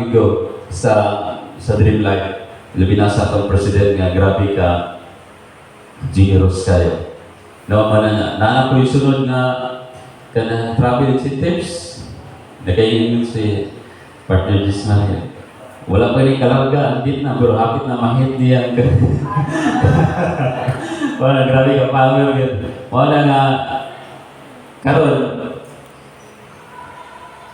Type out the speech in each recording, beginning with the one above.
Ito sa Dreamlight, labi na sa atong president nga grabe ka generous kayo. No, na ako yung sunod nga kana travel incentives. Nakainin si partner Dismail. Wala pa rin kalarga, andit na, pero hapit na mahit niya. Wala, grabe ka power yun. Wala nga, karon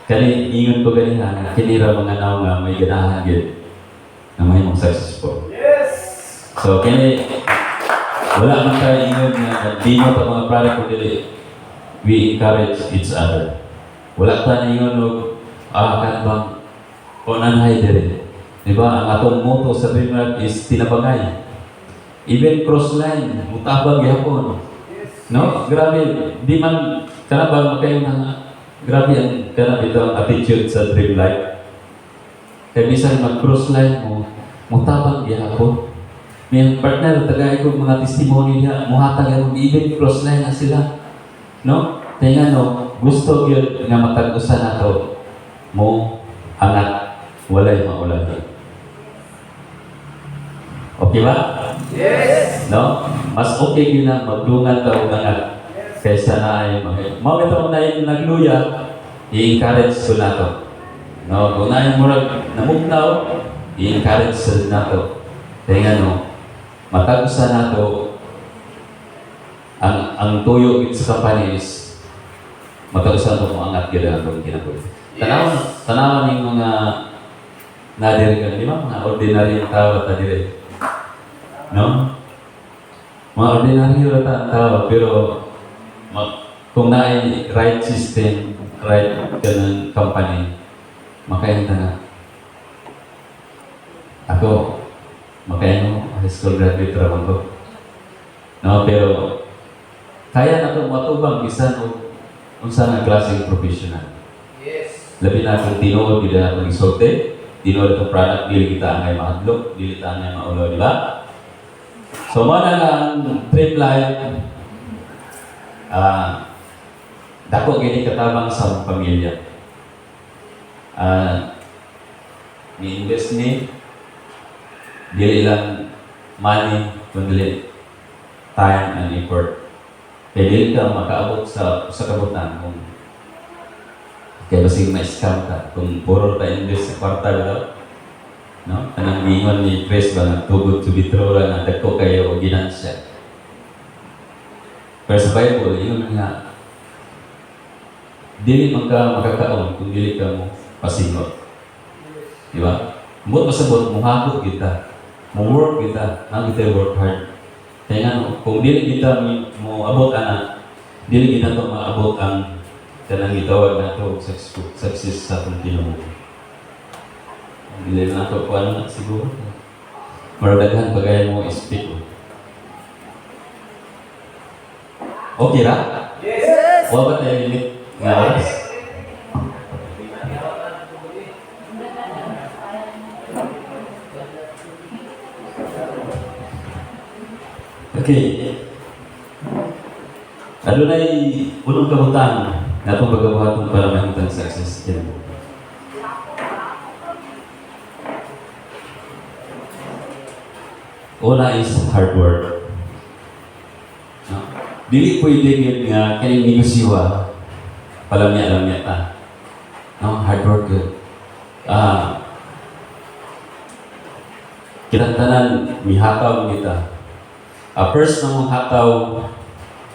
kani ingon ko ganihan, kinira mga naw nga may ganahan yun na may mong successful. Yes! So, kani, wala man tayo ingon nga di mo pa mga product ko dili. We encourage each other. Wala tayo ingon o, kan bang, onanhay dili. Diba, ang atong motto sa Dreamlight is tinabangay. Even cross-line, mutabang yapon. No? Grabe, di man, kanabang makayo na grabe ang kanab ito ang attitude sa Dreamlight. Kaya bisan mag-cross-line mo, mutabang yapon. May partner, tagay ko mga testimony niya, muhatag yung even cross-line na sila. No? Kaya no, gusto yun nga matag-usan na to, mo, angat, walay maulagi. Okay ba? Yes! No? Mas okay yun na magdungan ka o angat kaysa na ay mga ito na yung nagluya, i-encourage ko na to. No? Kung na yung murag namugnaw, i-encourage ko na to. Kaya no, matag-usan na to, ang tuyo sa company is matag-usan to kung angat gila ang ginagawa. Tanawan yung mga nadirigan, di ba? Mga ordinary yung tao at nadiri. No? Mga ordinary yung tao, pero kung na right system, right ganun company, makainta na. Ako, makaino, high school graduate raman ko. No, pero kaya na itong matubang bisan kung saan ang klaseng professional. Yes! Labi na kung tinuod, hindi na mag-isolte, tinuod itong product, dili kita angay mahadlok, dili kita angay maulo, di ba? So, mana ang Dreamlight, dako gini katabang sa pamilya. Ni-invest ni, dili lang money, kundi time and effort. Kaya dili ka makaabot sa kabutan kung kaya basig ma-scam ka kung puro ka invest sa kwarta daw. No? Kanang gingon ni Chris ba nagtugod to withdraw lang ang dagko kayo o ginansya. Pero sa Bible, yun nga, dili man ka makakaon kung dili ka mo pasingot. Di ba? Mut masabot, muhabot kita, mo-work kita, nang kita work hard. Kaya nga, kung dili kita mo abot anak, dili kita to maabot ang kanang gitawag na to success sa atong kinabuhi. Dili na ito po ano siguro. Maradaghan pagaya mo speak. Okay ra? Yes! Wala ba tayo limit nga oras? Okay. Ano na unang kabutang na itong pagkabuhaton para makita ang success din? Una is hard work. No? Dili pwede yun nga kaning negosyo palamya-lamya ta. No? Hard work yun. Kinantanan, mihataw kita. First na mong hataw,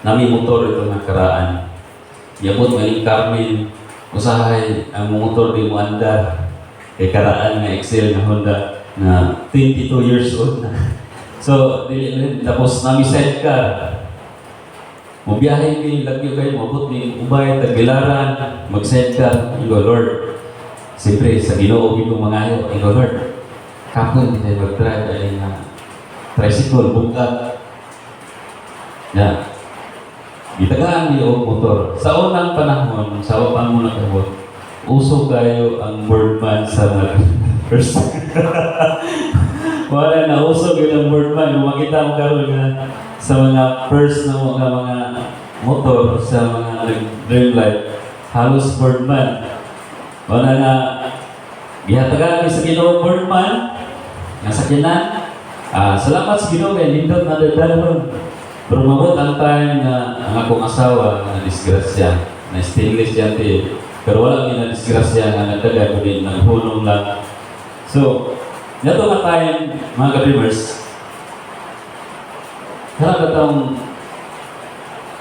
nami motor ito ng karaan. Yabot may Carmen, usahay ang motor di mo andar. Kay karaan nga Excel na Honda na 22 years old na. So, tapos nami sidecar. Mubiyahe ni lagyo kayo, mabot ni ubay, tagilaran, mag-sidecar, Ingo Lord. Siyempre, sa Ginoo, Ginoo mangayo, Ingo Lord. Kapon, hindi tayo mag-drive, ay na tricycle, bukat. Yan. Itagaan niyo motor. Sa unang panahon, sa wapang mo nakabot, uso kayo ang boardman sa mga first. Wala na, usog yun ang boardman. Kung makita mo karoon na sa mga first na mga motor, sa mga Dreamlight, halos boardman. Wala na, Gihatagan ni sa Ginoo Birdman, nga sakyanan. Salamat sa Ginoo kay nindot na dadalon. Pero mabot ang time na ang akong asawa na disgrasya, na stainless yan tayo. Pero wala nga na disgrasya nga nagdaga ko din, naghulong lang. So, nato nga time, mga ka-dreamers, harap na taong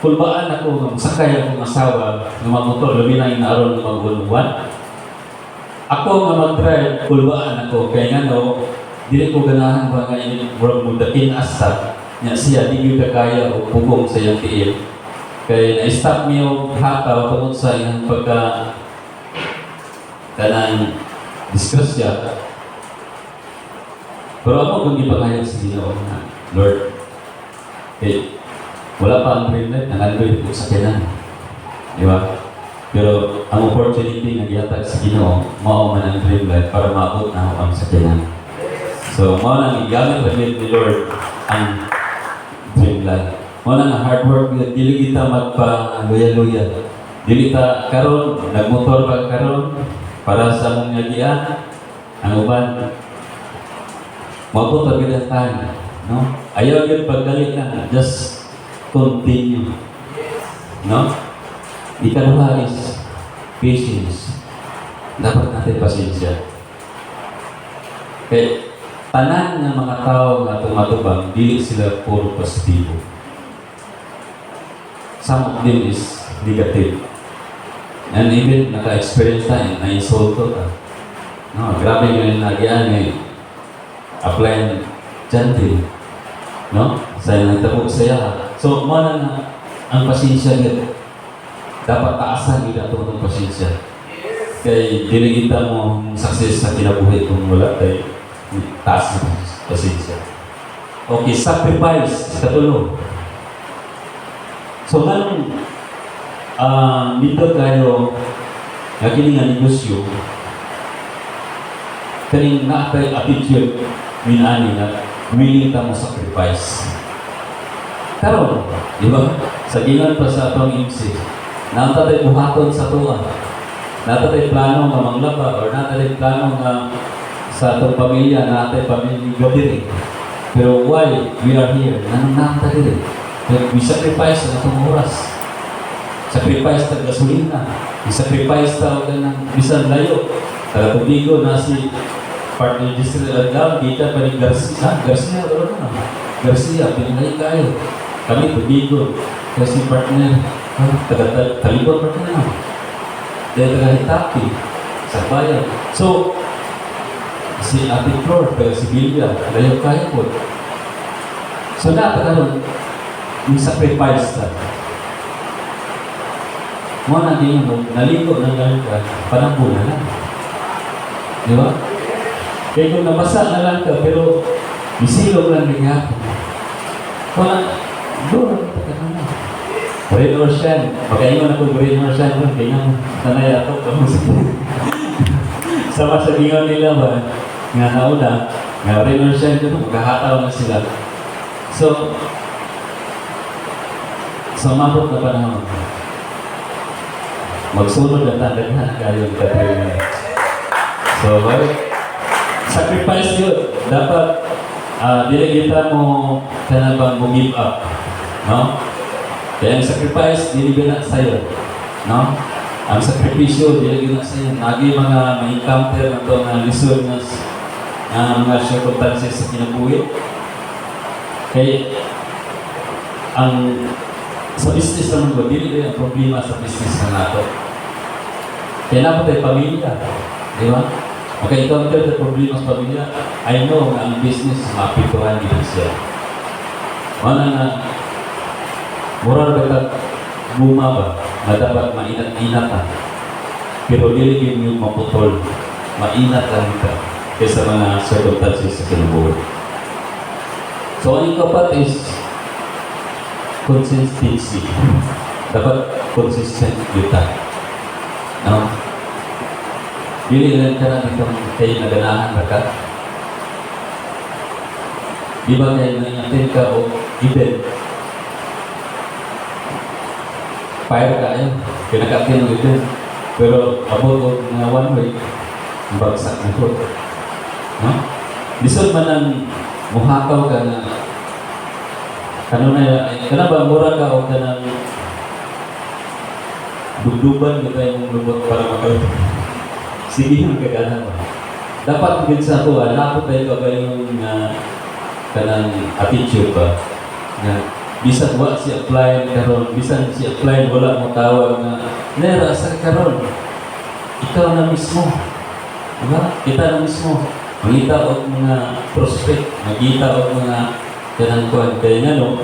kulbaan ako, sakay akong asawa, ng mga motor, labi na inaaron ng mga gulungan. Ako nga mag-drive, kulbaan ako, kaya nga no, dili ko ganahan ba nga yung work mo dakin asap, niya siya, di yun kaya o pugong sa iyang tiil. Kaya na-stop niyo hataw tungkol sa iyang pagka kanang disgrasya. Pero ako kung di pa kaya sa Ginoo na, Lord, wala pa ang green light, nang-android ko sa kinan. Di ba? Pero ang opportunity na gihatag sa Ginoo, mao man ang green light para maabot na ako ang sakyanan. So, mao nang igamit ulit ni Lord ang green light. Mao nang hard work, dili kita magpa-luya-luya. Dili ta karon nagmotor pa karon para sa mong yagian. Ang uban, maabot ang ganda tayo. No? Ayaw yun paggalit na, just continue. No? Ikaluha is patience. Dapat natin pasensya. Kaya tanan ng mga tao na tumatubang, dili sila puro positibo. Some of them is negative. And even naka-experience tayo, na-insulto ka. No, grabe yung nagyan eh. Apply gentle. No? Sa nagtapok saya. So, mana na ang pasensya nito. Dapat taasan nila ito ng pasensya. Kaya diligita mo success sa kinabuhi kung wala tayo taas ng pasensya. Okay, sacrifice, katulong. So, nang dito tayo naging nga negosyo, kaning naatay attitude minani na willing ka mo sacrifice. Karon, di ba? Sa gingan pa sa atong imsi, natatay buhaton sa tuwa. Natatay plano nga manglaba or natatay plano nga sa atong pamilya, natatay pamilya gabi. Pero why we are here? Nanong natatay rin? We sacrifice ang atong oras. Sacrifice ng gasolina. I-sacrifice tao ng bisan layo. Sa tubigo na si partner district lang, kita pa ni Garcia. Garcia, ano na? Garcia, pinanay kayo. Kami tubigo. Kasi partner, taga-talibot partner na. Dahil taga-hitapi sa bayan. So, si Ate Flor, taga-Sibilya, layo kayo po. So, napakaroon, yung sacrifice na. Mo na din mo, naligo ng lalaka, parang buna lang. Di ba? Kaya kung nabasa na lang ka, pero bisilog lang niya. Wala, doon ang pagkakama. Red Ocean, pagkaingon ako Red Ocean, kaya nga sanay ako, kamusik. Sama sa gingaw nila ba, nga nauna, nga Red Ocean ko, magkahataw na sila. So mabot na panahon. Magsunod na tandaan kayo ng katrina. So, sacrifice yun. Dapat, dili kita mo kanabang mo give up. No? Kaya ang sacrifice, dili gina sa'yo. No? Ang sakripisyo, dili gina sa'yo. Nagi mga may encounter na ito, mga lisod na mga circumstances sa kinabuhi. Kaya, sa business naman ko, dili ang problema sa business na nato. Kaya naman tayo pamilya. Di ba? Okay, ikaw tayo problema sa pamilya. I know na ang business mapituhan dito siya. Mana na, moral ba buma ba? Na dapat mainat-inat ka. Pero dili yung maputol. Mainat lang ka kaysa mga circumstances sa kinabuhi. So, ang ikapat is consistency. Dapat consistent kita. No? Dili lang ka na itong kayo naganahan na ka. Di ba kayo nangyatid ka o event? Fire ka yun. Pinakakin mo event. Pero abot o na 1 week, bagsak na ko. No? Bisod man ang muhakaw ka na kana ba mura ka o kanang dugduban kita yung lubot para makaw. Sige yung kagana ba. Dapat din sa ako, napot tayo ba yung kanang attitude ba? Na bisan wa si apply karon, bisan si apply wala mo tawag na nera sa karon. Ikaw na mismo. Diba? Kita na mismo. Mangita og mga prospect, magita og mga kanang kuan kay ngano.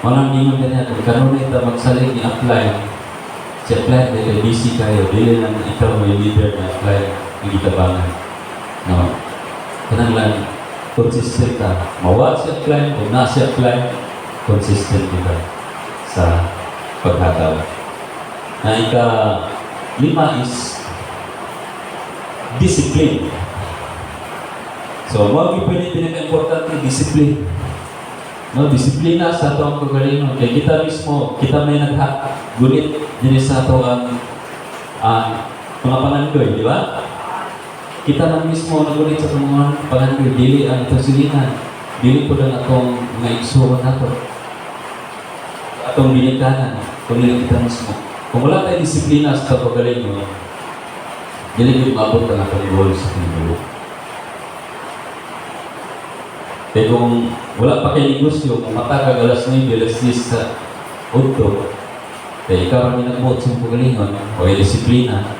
Manang ingon kanya kung karon ita magsalig ni apply. Si apply kay busy kayo, dili lang ikaw may leader na apply ng gitabangan. No. Kanang lang consistent ka. Mawa si apply o na si apply, consistent kita sa pagkataon. Na ika-5 is discipline. So, mga pinaka-importante, discipline. No, disiplina sa ito ang kagalingon. Kaya kita mismo, kita may naggunit din sa ito ang mga pangandoy, di ba? Kita man mismo nagunit sa mga pangandoy, dili ang ito silinan. Dili po lang atong mga igsuwan nato. Atong binikanan, kung nila kita mismo. Kung wala tayo disiplina sa ito ang kagalingon, dili yung mabot ka na pag-goal sa pinigulo. Kaya kung wala pa kayo negosyo, kung matakag alas 9, alas 10 sa udto, kaya ikaw ang nagbuot sa pagalingon, o ay disiplina.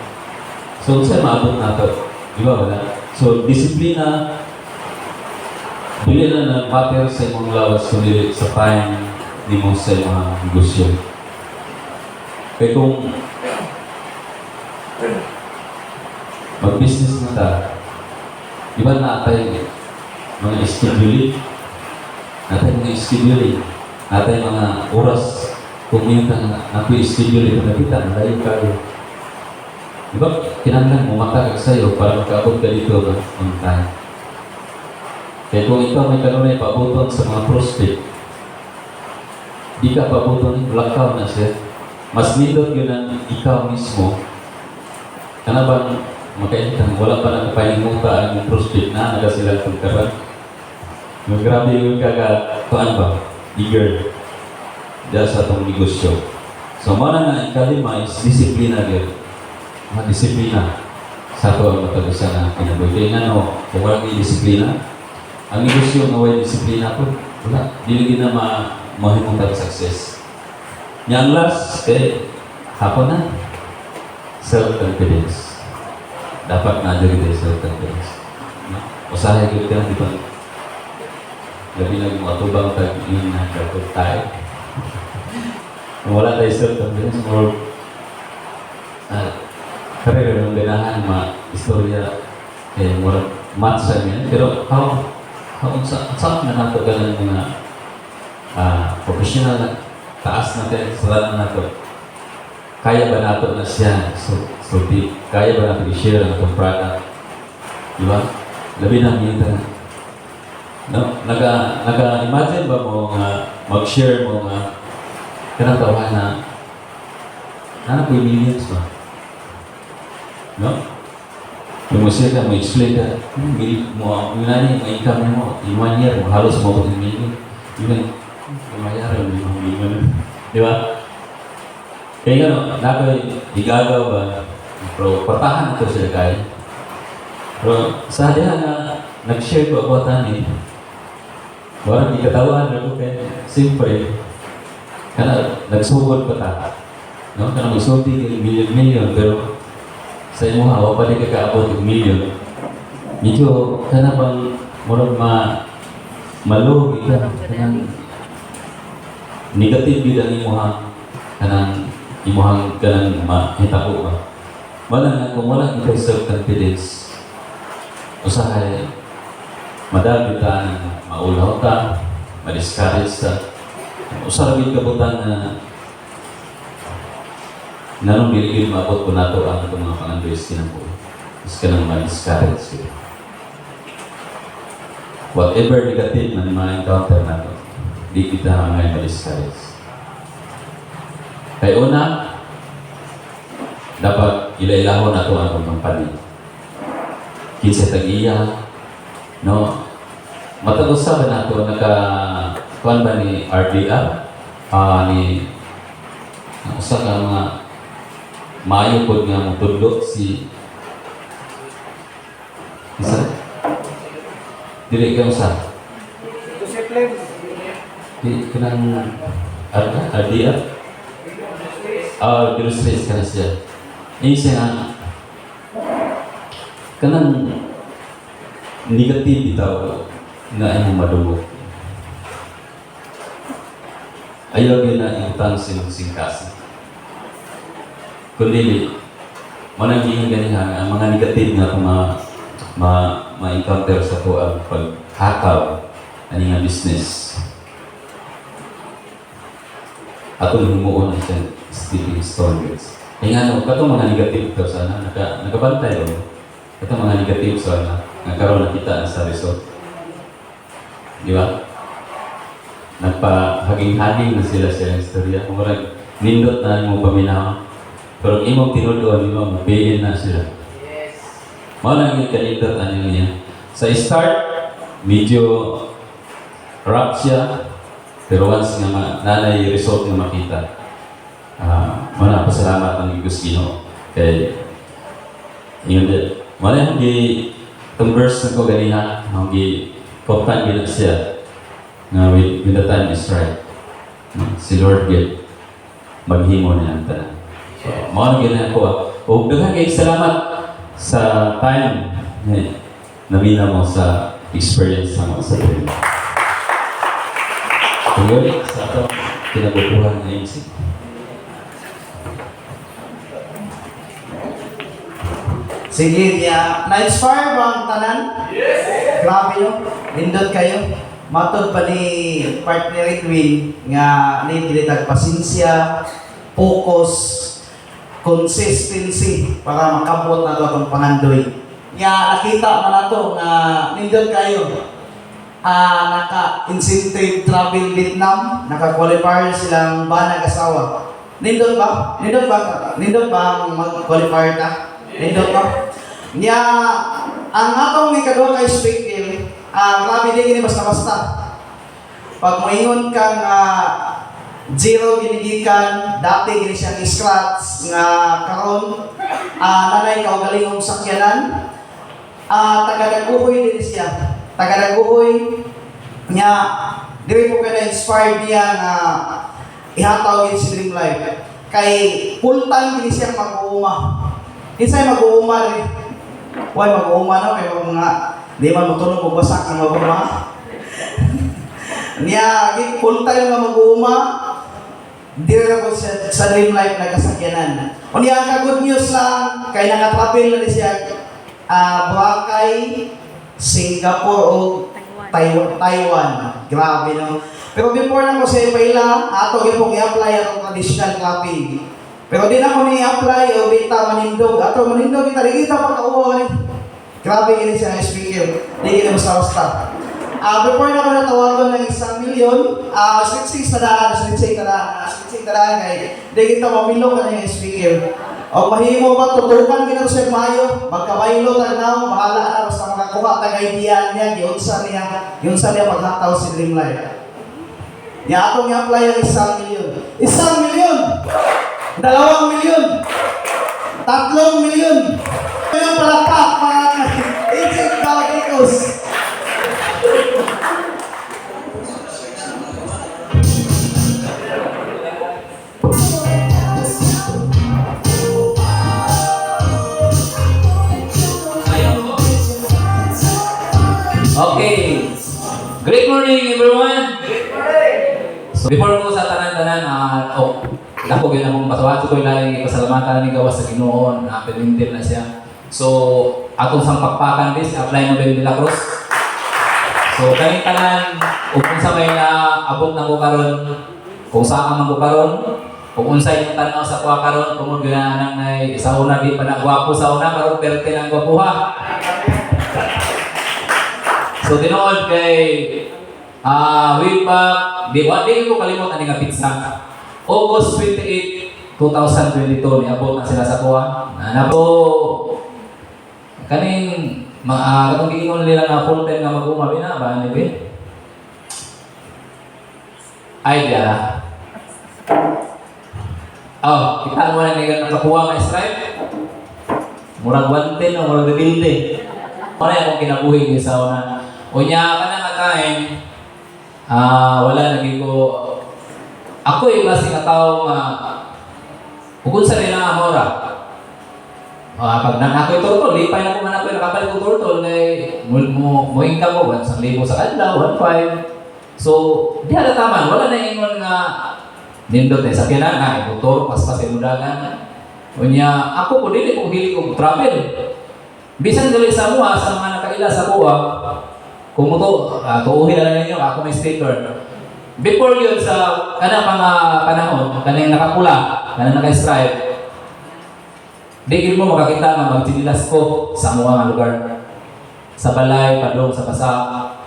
So, saan maabot na ito? Di ba wala? So, disiplina, bili na ng pater sa imong lawas, kundi sa time di mo sa mga negosyo. Kaya kung mag-business na ta, di ba natin mga scheduling, natin mga scheduling, natin mga oras, kung yun natin scheduling, nakita, nalayo kayo. Di ba, kinanglan mo matakag sa'yo para makaabot ka dito on time. Kaya kung ikaw may kanunay paabuton sa mga prospect, di ka paabuton, lakaw na siya. Mas nindot yun ang ikaw mismo. Kana bang makaintang wala pa nakapahinguta ang prospect na naga sila pagkaran. Yung grabe yung kagatuan ba? Eager. Dahil sa itong negosyo. So, mana na ikalima is disiplina yun. Mga disiplina sa ito ang matagusan na kinabuhi. Kaya nga no, kung walang disiplina, ang negosyo na way disiplina po, wala. Dili na mahimuntang success. Yang last, hapon na. Self-confidence. Dapat na diri tayo self-confidence. Usahay ko ka, di ba? Labi lang mga tubang tag-in na dapat tayo. Kung wala tayo self-confidence, or karera ng ganahan, istorya, walang match sa niya. Pero saan na nato ka ng mga professional na taas natin, saranan nato. Kaya ba nato na siya? Kaya ba nato i-share ang itong product? Di ba? Labi na minta. No? Naka-imagine ba mo mag-share mo kanang tawahan na po millions ba? No? Yung mag-share ka, mag-explain ka, yung nani, may income mo, in 1 year, halos mabot ng million. Yung mayaran, yung million. Di ba? Kaya nga, nako'y igagaw ba? Pero patahan ito sila kaya. Pero sa diha nga, nag-share ko about namin. Warang ikatawan na ko kaya, siyempre, kana nagsugod pa ta. No? Kana magsulti ng million, pero sa imo hawa pa di ka kaabot ng million. Medyo, kana bang murag malugi ka, kanang negative yun ang imuhang, kanang mahitabo ba. Wala nga, kung wala ikaw self-confidence, usahay, madami ta ng maulaw ta, ma-discourage ta. Usarabit kabutan na nanong biligid maabot ko nato ang itong mga pangandoys kinang po. Mas ka nang ma-discourage. Whatever negative na ma-encounter nato, di kita ngay ma-discourage. Kaya una, dapat ilailahon nato ang company. kinsa tag-iya, no? Matag usa ba nato kuan ba ni RDR? Ni usa ka mga maayo pod nga motudlo si isa dili ka usa Discipline. di kanang RDR illustrates ka na siya. Ini siya kanang negative bitaw na imong madungog. Ayaw yun na ibutang singkasi. Kundi, managing ganihan, ang mga negative na kung ma-encounter sa ko ang paghakaw ani nga business. Atong humuon na siya stepping stones. Kaya nga, katong mga negative ito sana, nakabantay o. Katong mga negative sana, nagkaroon na kita sa resort. Di ba? Nagpahaging-haging na sila sa istorya. Kung marag, nindot na yung paminaw. Pero imong tinudoon, imong mabihin na sila. Yes. Mawala yung kanindot ano niya. Sa start, medyo rough siya. Pero once nga nanay result nga makita, muna pasalamat ang Diyos Ginoo. Kaya, yun din. Muna yung itong verse na ko ganina, yung koptan gina siya, na when the time is right, si Lord get maghimo niya ang tanan. So, mga ganyan ko. O daghan kayo salamat sa time na mina mo sa experience sa mga sarili. Ngayon, sa ito, kinabubuhan na yung isip. Sige, na-inspire ba ang tanan? Yes. Grabe yun. Lindot kayo. Matod pa ni partner Edwin nga nilitag pasensya, focus, consistency para makabot na ito itong pangandoy. Nga nakita mo na ito na lindot kayo. Naka-incentive travel Vietnam, naka-qualifier silang banag asawa. Nindot ba? Nindot ba? Nindot ba ang mag-qualifier ka? Nindot ba? Nga, ang atong may kadwa kay speaker, grabe din gini basta-basta. Pag moingon kang zero ginigikan, dati gini siyang scratch nga karon, nanay kaugalingong sakyanan, taga-daguhoy din siya. Taga-daguhoy niya, diri po ka na-inspired niya na ihataw yun si Dream Life. Kay full-time din siyang mag-uuma. Kinsay mag-uuma rin. Why mag-uuma na? Kaya mga di man matulog o basak ng mag-uuma. Niya, full-time nga mag-uuma, diri na po siya sa Dream Life na kasakyanan. O niya, ka-good news lang, kay nakatravel na siya Boracay, Singapore o Taiwan. Grabe no. Pero before na ko sa paila, ato gyud pong i-apply ang traditional clapping. Pero di na ko ni-apply o bita manindog. Ato manindog kita kita pa kauwa ni. Grabe ini siya speaker. Di na basta-basta. Before na ko natawagan ng 1 million, switching tadaan kay di kita mamilo ka ng speaker. O mahimo ba tutukan kita sa Mayo, magkabaylo na now, bahala na basta makakuha tag idea niya, giunsa niya paghataw si Dream Life. Niya atong i-apply ang 1 million. 1 million! 2 million! 3 million! Yung palapak, mga Agent Galacticos! Okay. Great morning, everyone. So, before ko sa tanan-tanan, dako gyud akong pasawat ko ilay pasalamatan ni gawas sa Ginoo na pinintil na siya. So, atong sampakpakan this apply mo din nila cross. So, kani tanan ug unsa may na abot na ko karon, kung saan man ko karon, kung unsay yung tanaw sa kuha karon, tungod gyud nang nay sa una di pa nagwapo sa una karon perte nang gwapuha. So, tinuod kay way back, di ko kalimot ani nga pizza. August 28, 2022, niabot na sila sa kuha. So, kaning katong giingon nila nga full time nga mag-uma bina ba ni be? Idea. Oh, kita mo na nga nakakuha nga stripe. Murag 110 o murag rebuilding. Ano yung akong kinabuhi ko sa una. Unya ka na nga time, wala lagi ko. Ako yung klase nga tao nga bukod sa nila nga mora. Pag ako yung turtol, lipay na ko man ako yung nakapalit ko turtol kay mo income mo, 1,000 sa adlaw, 1,500. So, di hada taman, wala na ingon nga nindot sa sakyanan na motor pas imudagan. Unya ako po dili ko hili ko travel. Bisan dili sa mua sa mga nakaila sa buwa. Kung mo to, tuuhin na lang ninyo, ako may sticker. Before yun sa kanang mga panahon, kanang nakapula, kanang naka-stripe, di mo makakita nga magtinilas ko sa mga nga lugar. Sa balay, padong, sa basa,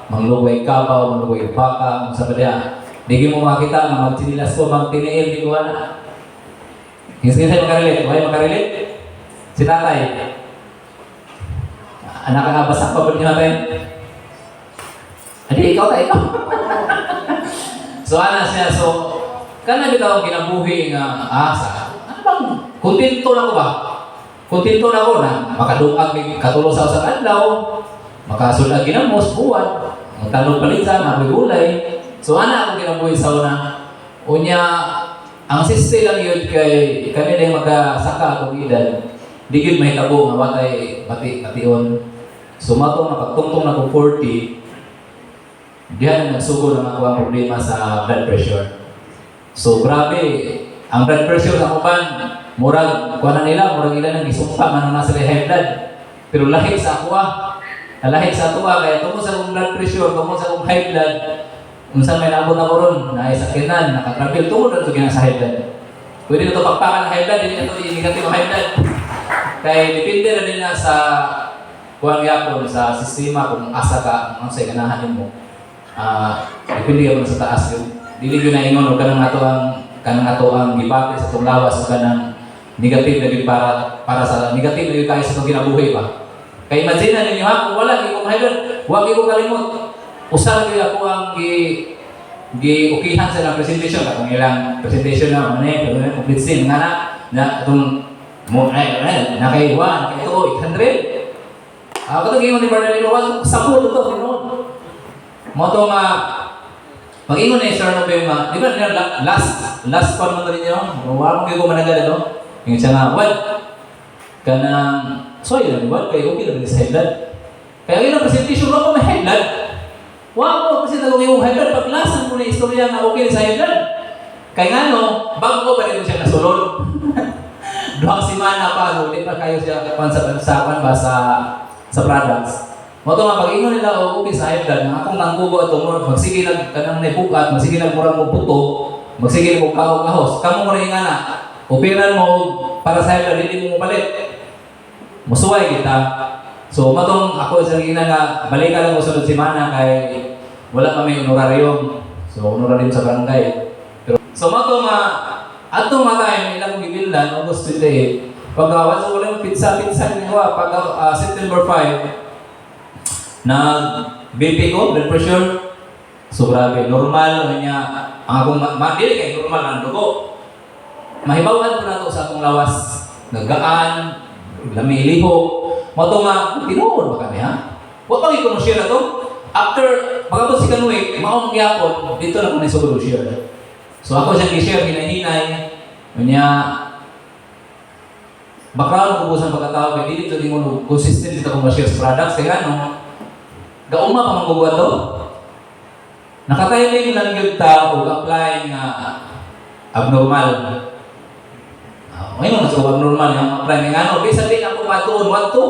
manglugay kabaw, manglugay baka, sa balaya. Di mo makakita nga magtinilas ko, magtiniil, di ko na. Kasi makarelate, okay makarelate? Si tatay. Anak nga basak pa po niyo natin. Adi, ikaw tayo. So, ana siya, so, kana bitaw ang kinabuhi nga asa. Ano bang, kontento na ko ba? Kontento na ko na makadukag may katulo sa usang adlaw, makasulad ginamos, buwan, magtanong palitan, magulay. So, ana ako kinabuhi sa una. Unya, ang siste lang yun kay kami na yung magkasaka kung edad. Di yun may tabo nga batay bati-bation. So, matong napagtungtong na kong 40, diyan ang nagsugo ng ako ang problema sa blood pressure. So, grabe. Ang blood pressure na kuman, murag, kuha na nila, murag ilan ang isumpa, man na sila high blood. Pero lahit sa ako lahit sa ako kaya tungkol sa akong blood pressure, tungkol sa akong high blood, kung saan may nabot ako ron, naisakinan, nakatravel, tungkol na ito sa high blood. Pwede na ito pagpakan ng high blood, hindi na ito negative high blood. Kaya depende na din na sa kuha yapon, sa sistema, kung asa ka, kung sa'y ganahanin mo. Depende ka sa taas yun. Dili yun na ingon o kanang ato ang gibate sa itong lawas o kanang negative na yun para sa negative na yun tayo sa itong ginabuhi ba. Kaya imagine na ninyo ha, kung wala, kung mahirap, huwag ko kalimot. Usa lagi ako ang gi-ukihan sa ilang presentation. Katong ilang presentation na complete scene. Nga na itong nakaiwan, kaya ito, 800. Katong ingon ni Brother Lilo, sapul ito, ganoon. Mo to nga pag-ingon na Sir November, di ba last part mo na rin yun? Wala mong gigo managad ito. Yung siya nga, what? Kanang, sorry lang, what? Kaya okay lang sa headline. Kaya ilang presentation lang ko may headline. Wow, kasi nalong yung headline, paglasan mo na istorya na okay sa headline. Kaya nga no, bago pa rin mo siya nasulod. Doang simana pa, so, di pa kayo siya pansapan ba sa products. Mo to nga pag-ingon nila o okay sa headline, nga akong nanggugo at umurag, magsige lang kanang naibukat, magsige lang murang mo puto, magsige lang mo kahos. Kamu mo rin nga na, operan mo para sa headline, hindi mo palit. Musuway kita. So, matong ako sa gina nga, balikan lang mo sunod simana kay wala kami honorarium. So, honorarium sa barangay. Pero, so, matong atong time, ilang gibildan, August 28, pag-awan, so walang pizza niya, pag September 5, BP ko, blood pressure, so grabe, normal niya, ang akong dili kay normal ang dugo. Mahibawan ko na ito sa akong lawas, nagaan, lamiliho, mato nga, tinuod ba kami ha? Huwag pang i-share na ito. After, pagkabot si Kanuik, maong gyapon, dito na ko na siguro share. So ako siyang i-share, hinahinay, niya, background ko po sa pagkatao, kaya dito din mo consistent dito kung ma-share sa products, kaya ano, gauma pa manggubuhat to. Nakatayling lang yung tao apply nga abnormal. Ngayon, so abnormal yung apply nga ano. Bisa din ako matuon, what to?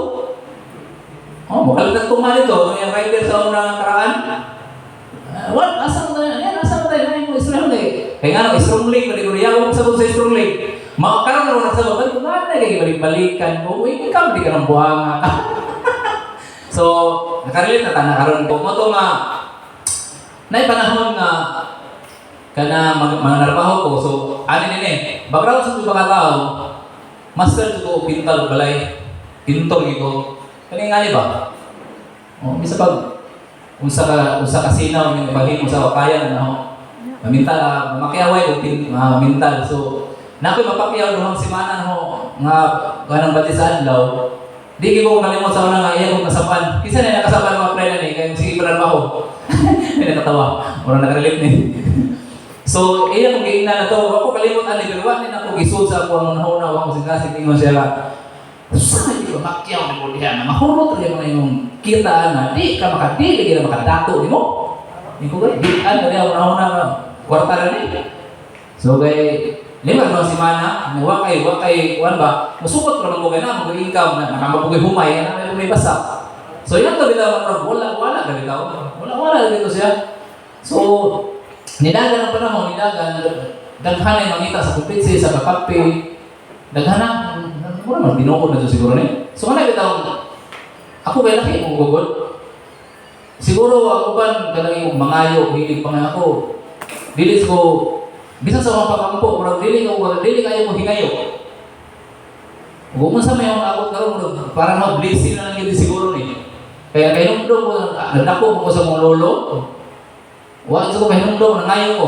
Makalit na tumali to. Yung rider sa unang karaan. What? Asa mo tayo? Yan, asa mo tayo? Ano yung strong leg? Kaya nga no, strong leg. Maliguriyaw mo sa strong leg. Makakaroon na rin nagsabot. Ba't kung natin kayo balik-balikan mo? Uy, ikaw, di ka ng buhanga. So, nakarelate na tayo karon ko. Mo to nga, panahon nga, kana mga narbaho ko. So, ani nini, background sa mga tao, master ko pintal balay, pintol ito. Kani nga ba? O, bisa pag unsa ka sinaw yung ibahimo sa wakayan na mental makiaway mental. So nakoy mapakyaw duhang semana no nga kanang bati sa adlaw. Di ko kalimot sa una nga iya ko kasapan. Kisa na nakasapan mga plan ni kay sige pa ako. Hindi nakatawa. Wala nakarelate ni. So iya kung giingnan na to ako kalimot ani pero wa ni nako gisud sa ako ang nauna wa ko sinasi tingon siya. Sa di ko makyaw ni mo diha na mahurot rin mo yung kita na di ka makadili ka makadato di mo. Di ko gay di an kaya una kwarta ra ni. So kay lima na semana wa kay wan ba musukot ra mo kay na mo income na nakamabugoy humay na may basa. So yan to bitaw wala dito siya. So nidagan ang panahon daghan ay mangita sa kupitsi sa kape daghan wala man binuod na to siguro ni. So kana bitaw ako kay laki mo gugod. Siguro ako ban kanang imong mangayo hilig pa nga ako. Dili ko bisan sa mga pakampo murag dili kayo mo hingayo. Ug man sa may abot karon para no blessing na lang yun siguro ni. Kaya kayo do ko nadako ko sa mong lolo. Wa ko kahinungdo nangayo ko.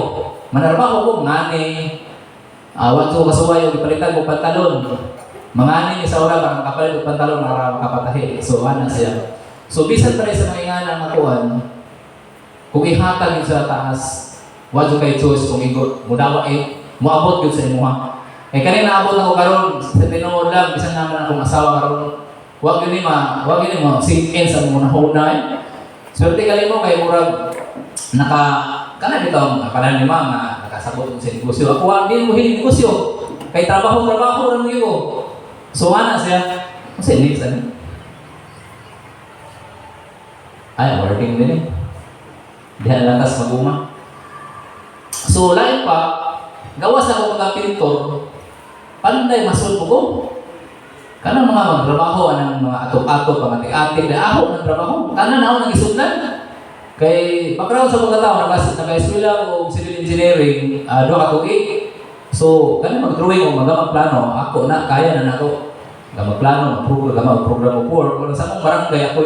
Manarbaho ko ngani. Wa ko kasuway og ipalitan ko pantalon. Mangani ni sa ora para makapalit og pantalon para makapatahi. So ana siya. So bisan pa rin sa mga ingana nga kuan. Kung ihatag yun sa taas, wa jud kay choice kung igo mudawa moabot gyud sa imuha. Kanina naabot ako karon sa tinuod lang bisan naman akong asawa karon. Wa gyud ni mo sink in sa muna hunay. Swerte kali mo kay murag kana bitaw kanan ni nga nakasabot sa negosyo. Ako din mo hilig negosyo. Kay trabaho ra mo gyud. So ana siya. Kasi next ano? Ay, working din eh. Diyan lantas maguma. So lain pa, gawas na ako mga pintor, panday masul ko. Kanang mga magtrabaho anang mga atok-atok, pamati-atik na ako ng trabaho. Tanan ako nag-isudlan. Kay background sa mga tao, nag-eskwela o civil engineering, doon ka tuig. So, kanang mag-drawing o mag-plano, ako na, kaya na ako. Mag-plano, mag-program o wala sa mong barangay, ako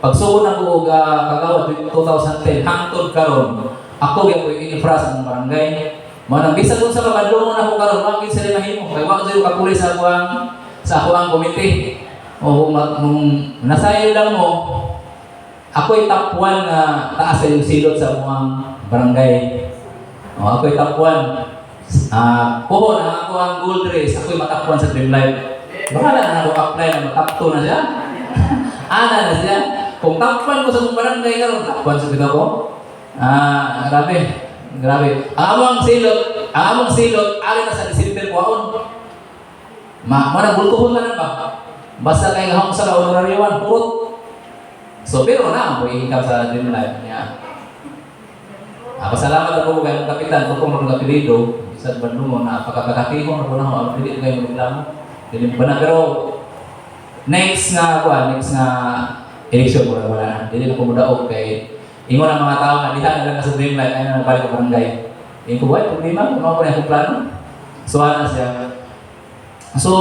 pagsuon ako kagawad 2010, hangtod karon. Ako gyud ko infra sa mong barangay. Mo nang bisag kun sa kabadlongon ako karon, wa gyud sila mahimo. Kay wa gyud kapuli sa ako ang komite. O nasayo lang mo, ako'y top 1 na taas sa yung silot sa mga barangay. O ako'y top 1. Puho na ako ang gold race, ako'y matap 1 sa Dream Life. Baka na ako apply na matap 2 na siya. Ana na siya. Kung top 1 ko sa mga barangay karon, top 1 sa bitaw ko. Grabe. Ang among silot, ali na sa December kuhaon. Mana bultuhon na ba? Basta kay gahom sa honoraryoan purot. So pero na mo income sa Dream Life niya. Pasalamat ako kay kapitan ko kung mga apelyido sa Bandungon na pagkakatihon ako na ako dili kay reklamo. Dili ba na pero next nga election ko wala na. Dili na ko mudaog kay ingon ang mga tao nga diha na lang sa Dream Life ay na balik ko barangay. Ingon ko wala problema kung ako na akong plano. So ana siya. So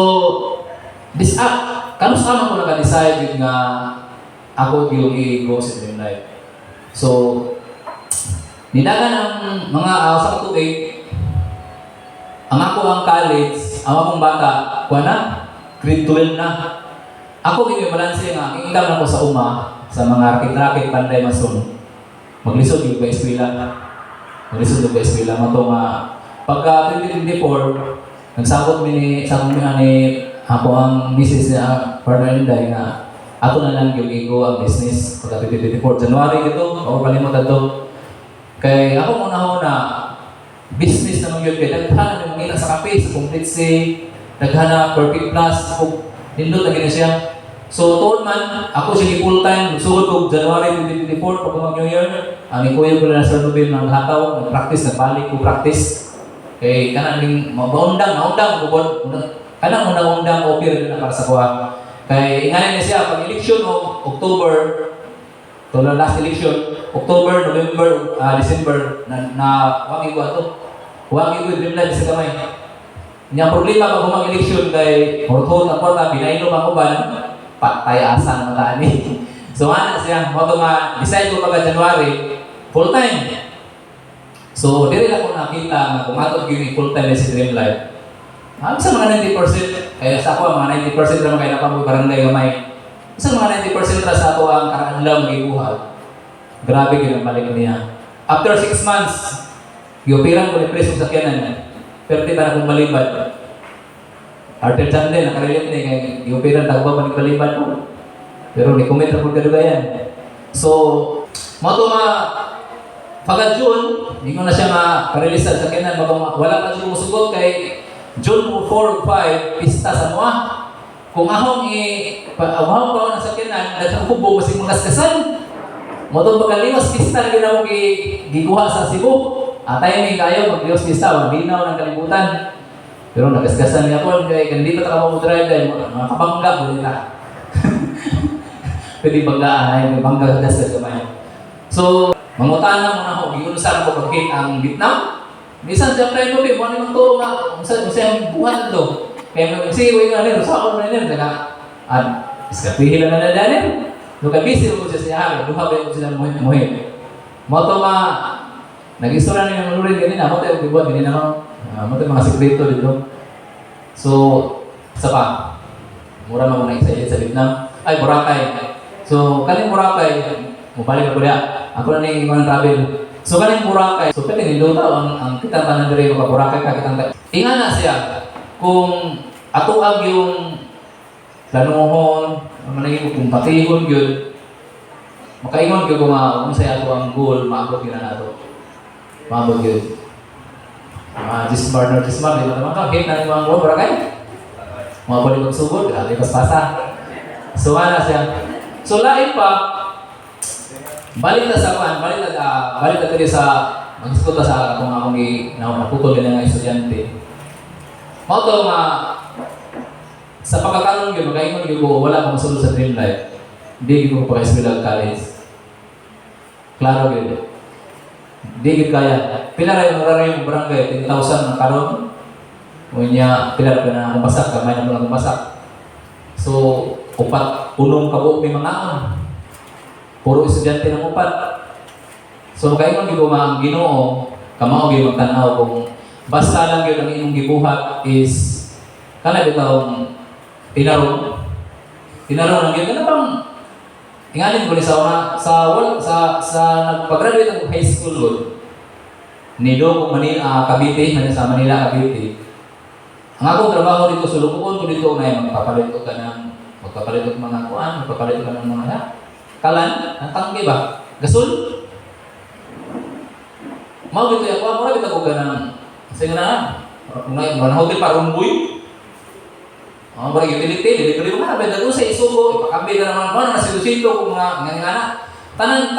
this kanus-ano ko naka-decide nga ako yung i-go sa Dream Life. So nidagan ang mga sa katubig ang ako ang college, ang akong bata, kuha na, grade 12 na. Ako yung balanse nga, income na ko sa sa mga rakit-rakit, panday, mason. Maglisod yung ba-eskwila. Maglisod yung ba-eskwila. Mato nga, pagka 2024, nagsabot ni ako ang business niya, partner Inday nga, ato na lang yung ego ang business pagka 2024. January ito, ako kalimutan ito. Kay ako muna business naman yun. Kaya naghahanap yung mga sa kape, sa complete say, naghahanap perfect plus, nindot na gina siya. So, toon man, ako sige full time, sugod ko January 2024, pag mag New Year, ang ikuyo ko na sa Nobel ng hataw, nag-practice, nagbalik ko practice. Kaya kanang naundang, kanang undang okay rin na para sa kuha. Kaya ingalan niya siya, pag election o October, tola last election, October, November, December, wagi ko ito. Wagi ko Dream Life sa kamay. Yung problema pag mag-election kay Horton, ang kwarta, binainom ako ba, patay asang mataan eh. So ana siya, mo decide ko pagka January, full time. So diri lang ko nakita nga kung ato gyud full time si Dream Life. Sa mga 90%, kaya sa ako mga 90% ra kay napamoy barangay gamay. Sa mga 90% ra sa ato ang karanlaw gibuhat. Grabe gyud ang balik niya. After 6 months, gioperahan ko ni preso sa sakyanan. Pero di ba na kong malibad? Arthur Chandler, nakarelate na kay gioperahan tagba ba ni balibad ko. Pero ni comment ra pud yan. So, mo to pagka June, hindi ko na siya ma-release sa sakyanan, wala pa siya musugot kay June 4 o 5, pista sa mga. Kung ahong ahong pa ng sakyanan, daghang kubo kasi mga kaskasan. Mo to pagkaliwas pista na ginawa giguha sa Cebu. Atay may kayo mag-liwas pista, maglinaw ng kalibutan. Pero nagaskasan niya po, kaya hindi pa taka mo drive dahil mga kabangga po nila. Pwede banggaan, ay may bangga kadas sa kamay. So, mangutanan mo na ako, giunusan ko pag-hit ang Vietnam. Bisan siya tayo mo, mo naman ito, masayang buhat na ito. Kaya sige, huwag nga rin, sa ako na rin, at iskapihila na na dahil. Nung kabisi ko siya siya, duha ba yung sila muhim. Mo ito nag-istora na yung manurin ganina, mo ito yung bibuhat, ganina mo ito mga sekreto dito. So, isa pa, mura mo muna isa sa Vietnam. Ay, Boracay. So, kaning Boracay, mabalik ako niya. Ako na nang mga travel. So, kaning Boracay. So, pwede niluta ang kitang tanan diri mga Boracay ka kitang tanan. Inga na siya, kung atuag yung lanuhon, managing kung patihon yun, makaingon ko kung sa'yo ato ang goal, maabot yun na nato. Maabot yun. Gismar, di ba naman ka? Hit na yung mga goal, Boracay? Mga balik magsugod, lipas pasa. So, nga na siya. So, lain pa, balik na sa kan, balik na dito sa mag-iskuta sa kung akong naputol din ng estudyante. Mao to sa pagkakaroon yun, makaingon yun ko, wala akong masulod sa Dream Life. Hindi ko pa-eskwela college. Klaro yun. Hindi ko kaya. Pila yung barangay, 10,000 na karon. Unya, pila ka na kumasak, kamay na lang kumasak. So, unong kabuok may mga puro estudyante ng upat. So, kaya kung di ko ang Ginoo, kamao gyud magtanaw kung basta lang gyud ang inyong gibuhat is kana bitawng tinarong lang gyud kana bang ingalin ko ni sa nagpa-graduate ako high school gud nido ko Manila Cavite sa Manila Cavite. Ang akong trabaho dito sa lukuon ko dito na magpapalit ka ng mga kuan, magpapalit ka ng mga kalan, ang tangke ba? Gasol? Mau gitu ya, mo na kita ko ganang sige na. Mga hotel pa rumboy. Bari utility, dili mo na ba dago sa isugo, ipakambi ka naman mo na silusito kung nga tanan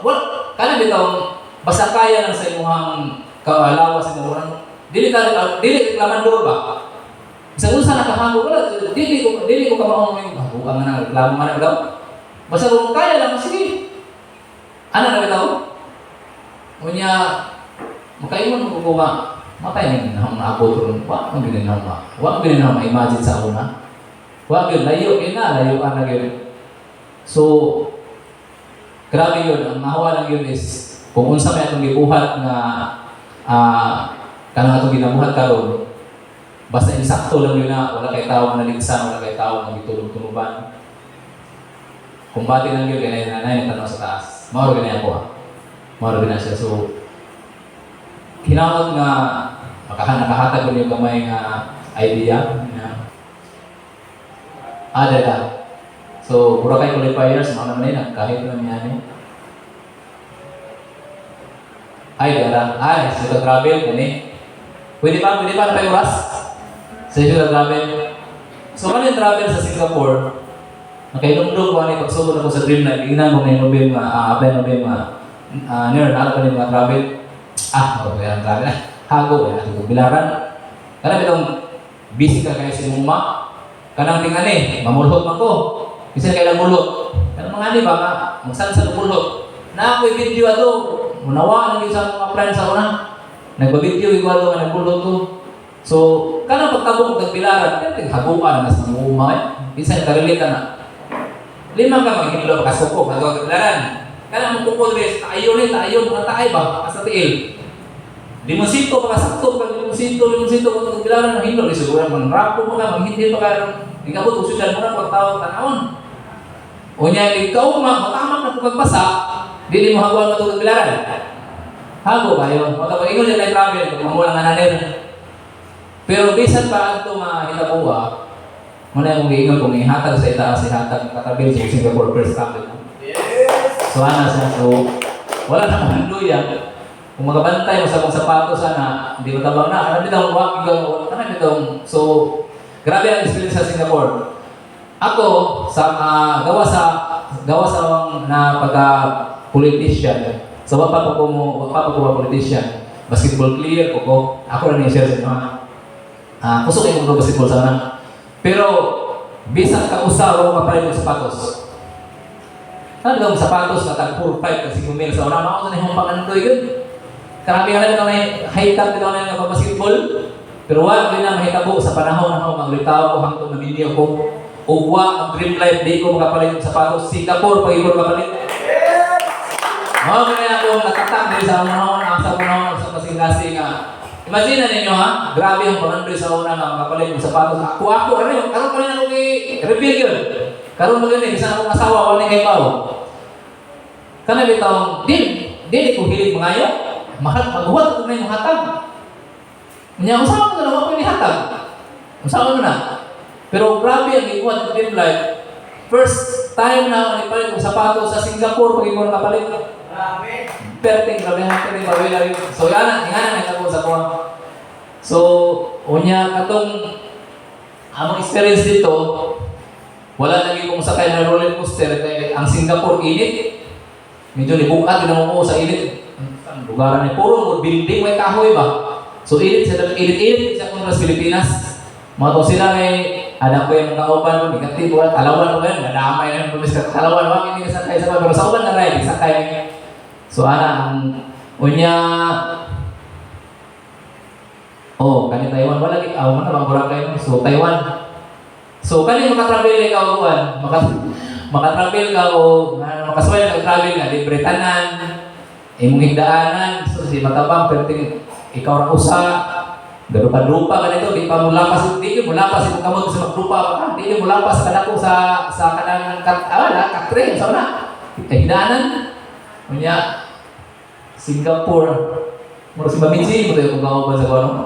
what kana bitaw basta kaya lang sa imong kaalawas sa imong dili reklamando ba? Sa unsa nakahango wala dili ko kamao yung ang nang reklamo man daw. Basta kung kaya lang sige. Ano na bitaw? Unya makaingon ko ba matay na naabot ron wa ang ginin na ma-imagine sa una. Wa gyud layo layo ana gyud. So grabe yun, ang mahawa lang yun is kung unsa may atong gibuhat nga kanang atong ginabuhat karon basta insakto lang yun na wala kay tawo nga naligsan, wala kay tawo nga gitulog-tuluban. Kumbati lang yun kay nanay tanong sa taas. Mao gyud ako. Mao gyud na siya. So kinahanglan nga nakahatag ko yung kamay nga idea na ada. So, Boracay qualifiers, mga naman yun, kahit naman yan Ay, sa travel, gani. Pwede pa na tayo oras? Sa travel. So, kung yung travel sa Singapore, nakailundog ko ano yung pagsugod ako sa Dream Life, ginaan ko na yung apply nerd, pa yung mga travel. Ang travel. Hago, bilaran. Kanang itong busy ka kayo sa muma. Kanang tingani, mamulhot man ko. Kasi kailang mulot. Kanang mga ba, magsansan mulhot. Na ako'y video ato. Munawa lang yung sa mga friends sa una. Nagpa-video yung ato nga nagmulhot ko. So, kanang pagtabong, nagbilaran, kaya haguan na sa muma. Bisa yung karelita na. Lima ka maghilo pakasuko, magkakaglaran. Kana mo tukod rin, tayo mga taay ba, asa tiil. Limonsito, pakasakto, limonsito, magkakaglaran, mahilo, siguro manrapo mo ka, manghindi pa ka, ikabot, usudan mo na, pagtawag tanawon. O niya, ikaw matamak na pagpasa, di mo hagawang matulog-bilaran. Hago kayo, magkapag-ingon niya na travel, kung mamulang ananin. Pero bisan pa ito mahitabuha, muna yung giingon kung ihatag sa itaas, ihatag katabil sa Singapore first travel. So ana siya, so wala namang handuyan. Kung magabantay mo sa mga sapatos sana, hindi matabang na, ano bitang walking, ano bitang, so grabe ang experience sa Singapore. Ako, gawa sa na pagka-politician, so wapa ko politician, basketball player ko, ako rin i-share sa inyo. Kusok yung mga basketball sana. Pero, bisang kausaw ako kapalit ng sapatos. Ano yung sapatos na tag 4-5 kasi kumil sa una, makaw na yung pangantoy yun. Karami nga na may high-top dito na yung basketball. Pero wala din na mahitabo sa panahon na ako maglitaw ko hangtong nabili ako. Ugwa ang dream life, di ko makapalit ng sapatos. Singapore, pag-ibor makapalit. Kaya ako natatak din sa panahon, sa panahon sa kasing-kasing. Imagine na ninyo ha, grabe ang pangandoy sa una nga makapalit ng sapatos. Ako, ano yun, karoon pa rin ako i-reveal yun. Karoon magaling, isa akong asawa, wala kay Pao. Kana bitong, di ko hilig mangayo. Maghuwat ko na yung hatag. Kanya, usawa ko na lang ako yung hatag. Usawa mo na. Pero grabe ang ikuan ng dream life. First time na ako nipalit ng sapatos sa Singapore, pag ikaw nakapalit. Grabe. Perting, grabe natin yung mawila rin. So, yan na ito sa kuha. So, unya, katong among experience dito, wala lagi kong sakay na roller coaster. Ang Singapore init. Medyo libukat, ginamang sa init. Ang lugaran niya, puro building, may kahoy ba? So, init sa kontra sa Pilipinas. Mga to sila may anak ko yung kauban mo, bigati ko, talawan mo yan, nadamay na yung pumis ka, talawan mo, hindi ka sakay sa pero sa uban na rin, sakay niya. So, ang unya, kani Taiwan, wala lagi, man na, Boracay mo, so Taiwan. So, kani makatravel ka o makatravel ka o makasway na travel ka, libre tanan, imong higdaanan, so si matabang, pero ikaw ra usa, garupa-rupa ka nito, di pa mula pa si kamot sa magrupa pa, di mula pa sa kanako sa kanang kakre, sa una, higdaanan, kunya, Singapore, mura si Mamiji, mo tayo kung kauban sa kwarto.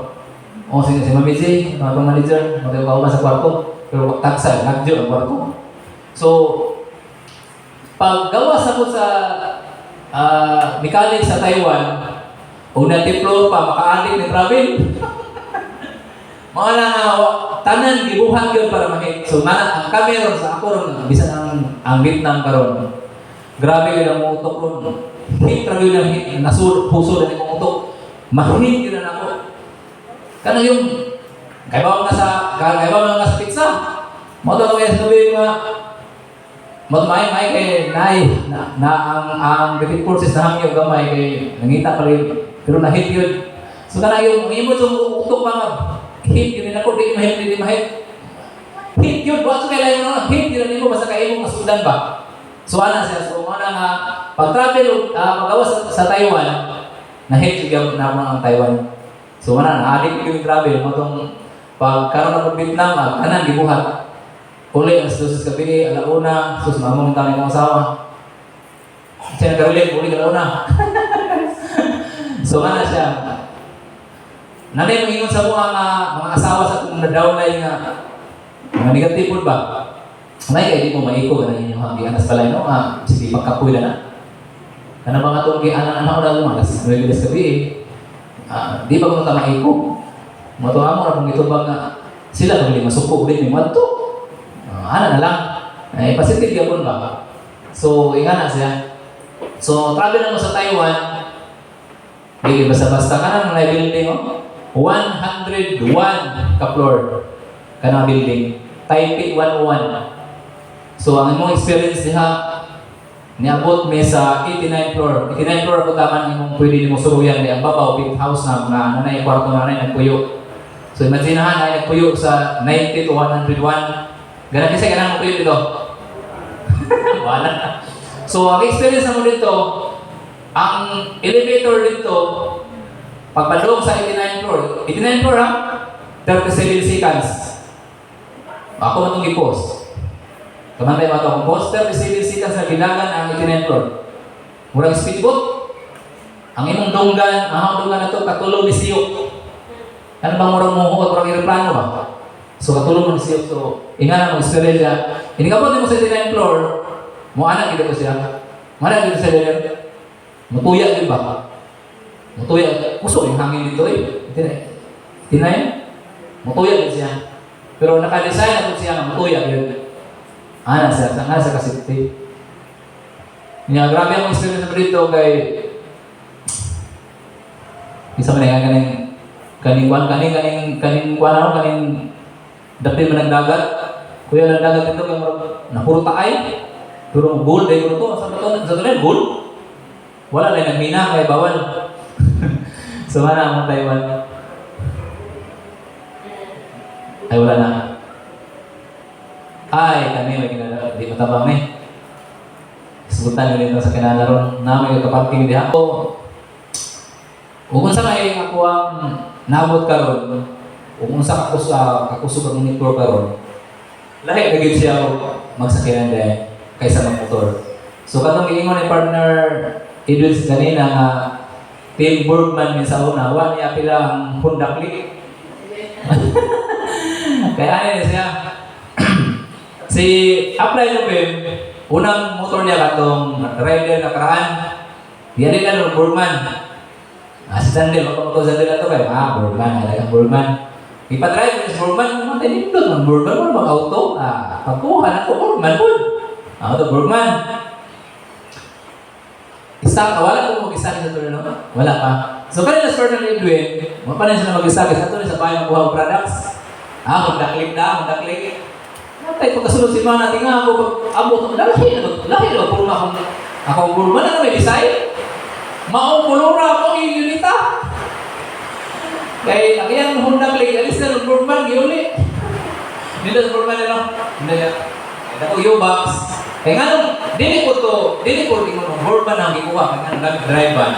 Si Mamiji, mga manager, mo tayo kauban sa kwarto, pero taksa, nagjo ang kwarto. So, paggawa sa ko sa mechanic sa Taiwan, una floor pa, maka-adik ni travel. Mga na tanan, gibuhat yun para mahit. So, ang kameron sa ako ron, bisan ang Vietnam karon. Grabe yun ang utok ron. Hit travel ng hit, puso na yung utok. Mahit yun na ako. Kanang yung, kaya ba nga sa pizza? Mga kaya sabi nga, may kay na ang gritty forces na hangyo gamay kay nangita pa rin pero na-hit yun. So kana yung imo yung utok pa hit yun ako di mahit. Hit yun, buhat kay layo na hit yun nimo basta kay imo masudan ba. So ana siya, so mana nga pag-travel magawa sa Taiwan na-hit yung na ang Taiwan. So mana na-addict yung travel mo tong pagkaroon ng Vietnam kanan gibuhat. Uli, ang susunod gabi, alauna, sus, mamang kami ng asawa. Siya nagkarulit, uli alauna. So, ano siya? Nanay, mangingon sa mga asawa sa kung na-down na yung mga negative ba? Nanay, kaya di mo maiko, ganun yung hanggang anas pala, no? Sige, pagkapoy na. Kana ba nga itong anak ko na lumalas? Nalilas gabi di ba kung ito maiko? Matuwa mo na kung ito ba nga sila, kung masuko ulit, may mato. Na lang. Positive yapon ba? So, ingana siya. So, travel na mo sa Taiwan. Hindi basta-basta ka na mga building, 101 ka-floor ka na building. Taipei 101. So, ang imong experience diha, niabot may sa 89 floor. 89 floor ako taman imong pwede mo suruyan. Ang babaw, big house na nanay kwarto na nanay nagpuyo. So, imagine na nagpuyo sa 90 to 101. Ganang kasi ganang mo kayo dito. Wala na. So, ang experience mo dito, ang elevator dito, pagpadong sa 89 floor, 89 floor ha? 37 seconds. Ako na itong i-post. Kamantay mo ito akong post, 37 seconds na bilangan ang 89 floor. Murang speedboat. Ang imong dunggan, ang dunggan na ito, katulong ni Siyok. Ano bang murang muhot, murang aeroplano ba? So, katulong mo ni Siyok. So, ingana mo, experience siya. Inikapot mo sa 89 floor, mo anak dito siya. Mana dito sa leader? Mutuya din ba? Mutuya. Puso yung hangin dito eh. Tinay? Mutuya din siya. Pero naka-design na siya ng mutuya yun. Ana siya. Ana sa kasipti. Nga, grabe ang experience naman dito kay isa man nga kaning dapit man nagdagat. Kuya nagdagat dito kay napuro taay. Pero gold ay ko to. Sa to gold. Wala na nagmina kay bawal. So mana ang Taiwan. Ay wala na. Ay kami may kinala di matabang eh. Subutan nila sa kinala ron na may kaparking diha. Kung sa may ako ang nabot karon, kung sa kakusog ang monitor karon, lahi na gyud siya magsakyan dahil kaysa ng motor. So katong giingon ni partner Edwin kanina nga Tim Bergman sa una, wa niya pila ang Honda Click. Kaya ano siya? Si Apply Lubim, unang motor niya katong rider na karaan. Diyan din na Bergman. Si Sandel, magkamotor Sandel na ito kayo. Bergman, alagang Bergman. Ipa-drive ni Bergman, naman tayo nito. Bergman mo, mag-auto. Pagkuhan ako, Bergman po. Ito, Bergman. Wala ko mag-isakit sa tuloy, no? Wala pa. So, kanina sa partner ni Edwin, pa rin sila mag-isakit sa tuloy sa bayan ng buhang products. Magdaklik na, magdaklik. Natay, pagkasunod si Mana, natin nga ako, abot, lahi na, puro na akong Bergman na may design. Maupulura ako yung unita. Kaya, ang iyang Honda Click, alis na ng Bergman, giuli. Dito sa Bergman na, hindi na. Ako yung box. Kaya nga nung, dili ko ng Bergman ang gikuha, kaya nga nag-drive ban.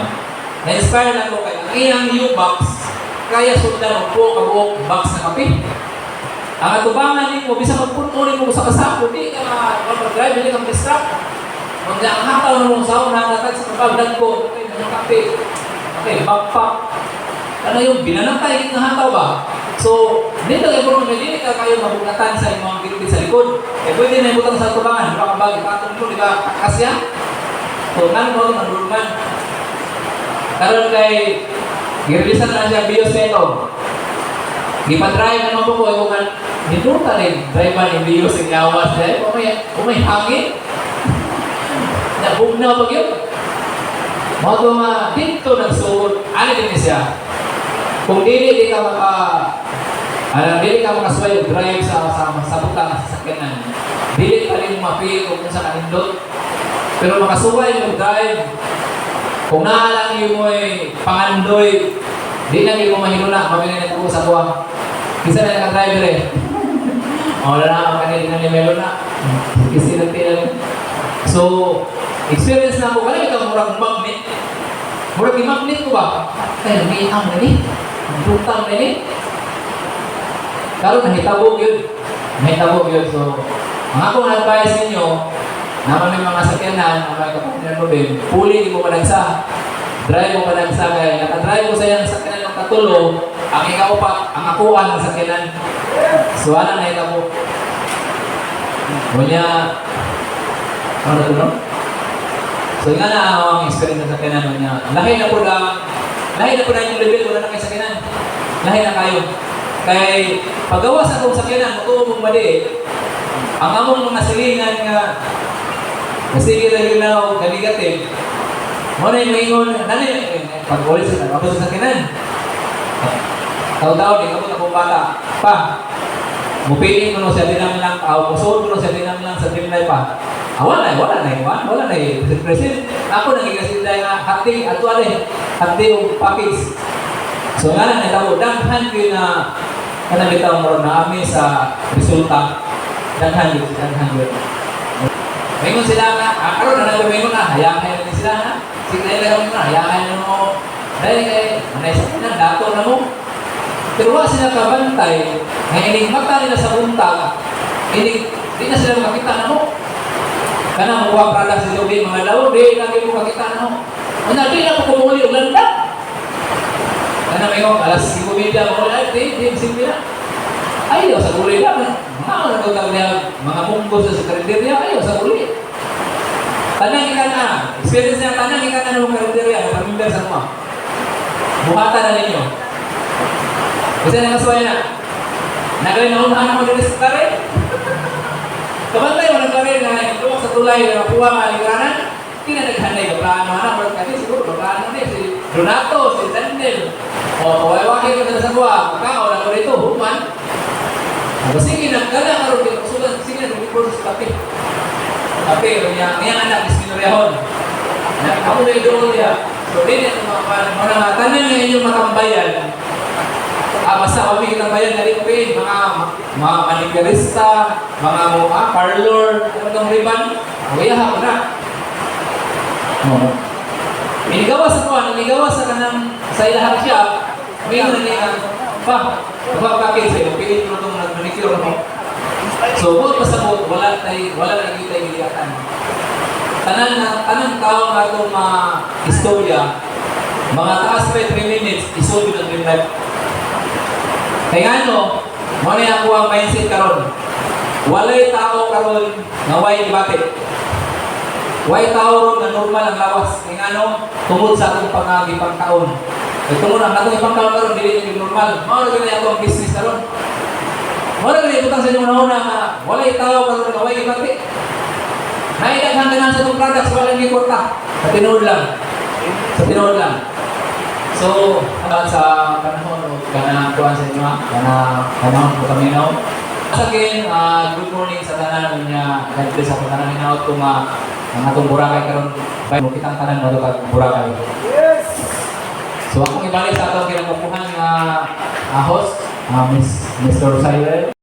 Na-inspire na ko kaya ang iyang U-box, kaya sundan po kabuok box na kape. Ang atubangan ni mo, bisa magpununin mo sa kasako, di ka mag-drive, di ka mag-distract. Kung ang hataw na mong saon na natag sa kapagdan ko, kape, backpack. Ano yung binanantay ng hataw ba? So, dito kayo po hindi kayo mabugatan sa mga kilopit sa likod. Pwede na ibutang sa tubangan, pakabagi, patong mo, di ba kasya? So, nang mo ng Bergman. Karoon kay, girilisan na siya bios-metod. Ipa-drive naman po kung hinuta rin, drive man yung bios yung yawas dahil kung may hangin. Nabug na pag yun. Mga mga dito nagsuot, ano din siya? Kung dili ka makasway yung drive sa butang sa sasakyanan, dili ka rin mapili kung sa kanindot. Pero makasuway yung drive, kung naalang yung mo'y pangandoy, di lang yung mahiluna, mabili na ito sa buwang. Kisa na naka-driver eh. Wala na ang kanina ni Melo na. Kasi nagtinan. So, experience na ako, wala ito murag magnet. Murag i-magnet ko ba? Kaya may ang nani. Dutang nani. Karoon, nahitabog yun. So, ang akong advice ninyo, naman may mga sakyanan, mga kapatid mo din, puli di mo panagsa. Drive mo panagsa kaya nakadrive ko sa iyang sakyanan ng katulo, ang ikaupat, ang akuan ng sakyanan. So, ano na hitabo? Kunya, ano na ito, no? So, nga na ang experience ng sakyanan niya. Lahi na po na yung level, wala na kayo sakyanan. Lahi na kayo. Kaya, paggawa sa itong sakyanan, matuumong mali, ang among mga silingan nga, sige na yun na kaligatin, mo na yung maingon, pag-ulit sa sakyanan. Taw-taw, di ka po na kong bata. Pa, mupili mo no siya dinang lang, pusuod mo no siya dinang lang sa Dreamlife pa. Wala na present. Ako nagigasin dahil nga, hati, atuwa rin, hati yung package. So nga na, nagtabo, daghan yun na, kanabitaw mo na amin sa resulta, daghan yun. Mingon sila nga, karon na nagmingon na, hayaan na sila na. Sige na ilaw na, hayaan na mo. Dahil kay, manay sa kanya, dato na mo. Pero wala sila kabantay, ngayon mata nila sa buntag, hindi na sila makakita na mo. Kana mo kuha product sa lobby, mga lawo, di lagi mo makita na mo. Una, di na po kumuli, ulan na. Kana may kong, alas 5 media, di, simple na. Ayaw sa gulay na. Mga nagutang niya, mga munggo sa karinderya, ayaw sa gulay. Tanang ika na, experience niya, tanang ika na ng karinderya, napamimber sa mga. Bukata na ninyo. Kasi nakasway na. Nagawin na unahan ako din sa kare. Kabantay mo ng kare na ituwak sa tulay na nakuha malingaranan. Hindi na naghanday ka plano na. Pero kasi siguro plano na si Donato, si Daniel. O kawaiwakin ko na sa buwa. Makao na ko rito, human. Sige, nagkala ka rin. Sige na, nagpipuro sa kape. Kape, yung anak, is pinuryahon. Ako na doon niya. So, din ito mga tanan na inyong matambayan. Basta kami kitambayan na rin mga manikerista, mga parlor, ano itong riban, huyaha ko na. Inigawa sa kuwan, inigawa sa kanang sa ilahang siya, may na niya, bakit sa'yo, pilit mo itong manicure mo. So, buot pasabot, wala na kita yung iliyatan. Tanang tao nga itong mga istorya, mga taas pa 3 minutes, isulbi ng dream life. Kaya ano, mo na ako ang mindset karon. Walay tao karon nga way debate. Way tao ron na normal ang lawas. Kaya ano, tungod sa atong pangagipang taon. Kaya tungod ang atong ipang taon karon, dili yung normal. Mao na ganyan ako ang business karon. Mao na ganyan itong sa inyong una nga, walay tao karon nga way debate. Naidaghan sa itong products, walang gikorta. Sa tinood lang. Sa tinood lang. So, sa panahon, ganang kuhan sa inyo, ganang po kami now. Sa akin, good morning sa tanan niya, dahil sa tanan niya, kung ang atong Boracay karon, bayo kitang tanan mo ito Boracay. Yes! So, akong ibalik sa atong kinakukuhan nga host, Mr. Cyril.